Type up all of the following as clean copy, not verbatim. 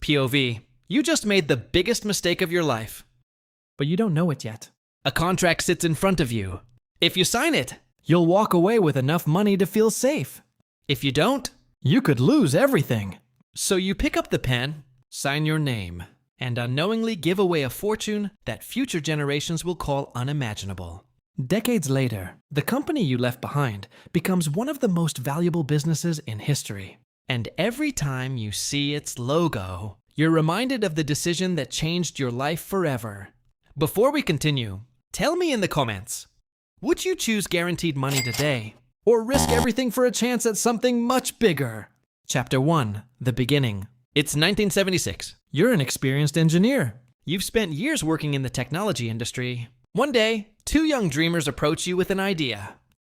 POV, you just made the biggest mistake of your life. But you don't know it yet. A contract sits in front of you. If you sign it, You'll walk away with enough money to feel safe. if you don't, You could lose everything. so you pick up the pen, sign your name, and unknowingly give away a fortune that future generations will call unimaginable. Decades later, the company you left behind becomes one of the most valuable businesses in history. And every time you see its logo, you're reminded of the decision that changed your life forever. Before we continue, tell me in the comments, would you choose guaranteed money today, Or risk everything for a chance at something much bigger. Chapter 1, The Beginning. It's 1976. You're an experienced engineer. You've spent years working in the technology industry. One day, two young dreamers approach you with an idea.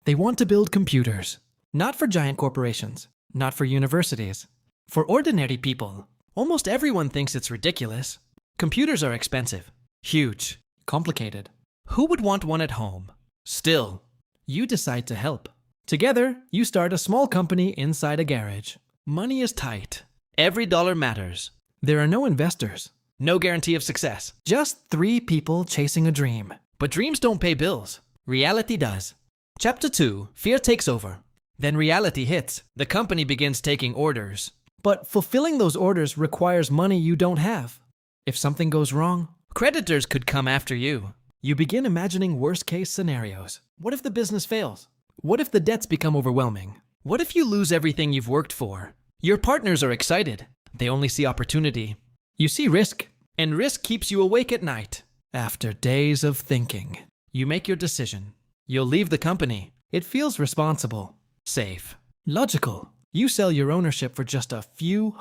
They want to build computers. Not for giant corporations. Not for universities. For ordinary people. Almost everyone thinks it's ridiculous. Computers are expensive, huge, Complicated. who would want one at home? Still, You decide to help. Together, you start a small company inside a garage. money is tight. Every dollar matters. There are no investors. No guarantee of success. Just 3 people chasing a dream. But dreams don't pay bills. Reality does. Chapter 2, Fear takes over. Then reality hits. The company begins taking orders. But fulfilling those orders requires money you don't have. If something goes wrong, Creditors could come after you. you begin imagining worst-case scenarios. What if the business fails? What if the debts become overwhelming? What if you lose everything you've worked for? Your partners are excited. They only see opportunity. You see risk. And risk keeps you awake at night. After days of thinking, You make your decision. You'll leave the company. it feels responsible. Safe. Logical. You sell your ownership for just a few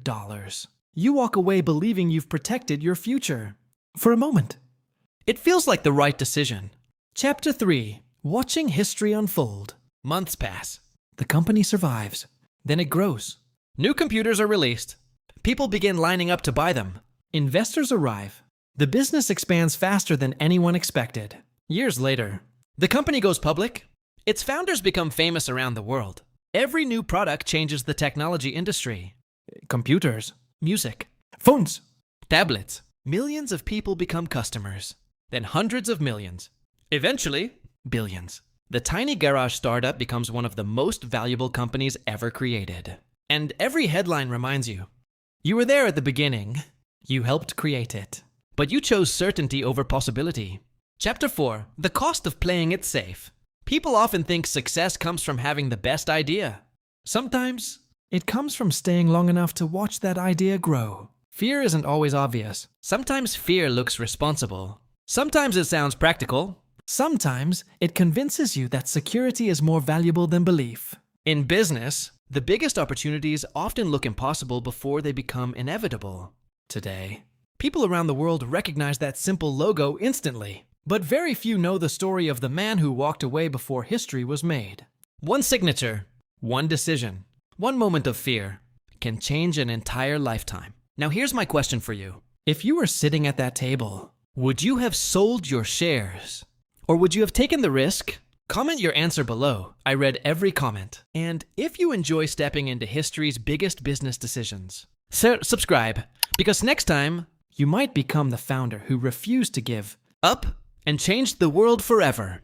$100s. You walk away believing you've protected your future. For a moment. It feels like the right decision. Chapter 3. Watching history unfold. Months pass. The company survives. Then it grows. New computers are released. People begin lining up to buy them. Investors arrive. The business expands faster than anyone expected. Years later, the company goes public. Its founders become famous around the world. Every new product changes the technology industry. Computers. Music, Phones. tablets. Millions of people become customers. Then hundreds of millions. Eventually, billions. The tiny garage startup becomes one of the most valuable companies ever created. And every headline reminds you, you were there at the beginning. You helped create it. But you chose certainty over possibility. Chapter 4, The Cost of Playing It Safe. People often think success comes from having the best idea. Sometimes, It comes from staying long enough to watch that idea grow. Fear isn't always obvious. sometimes fear looks responsible. Sometimes it sounds practical. Sometimes it convinces you that security is more valuable than belief. In business, the biggest opportunities often look impossible before they become inevitable. Today, people around the world recognize that simple logo instantly. But very few know the story of the man who walked away before history was made. One signature, one decision, one moment of fear can change an entire lifetime. Now here's my question for you. If you were sitting at that table, Would you have sold your shares? Or would you have taken the risk? Comment your answer below. I read every comment. And if you enjoy stepping into history's biggest business decisions, subscribe, because next time, you might become the founder who refused to give up and changed the world forever.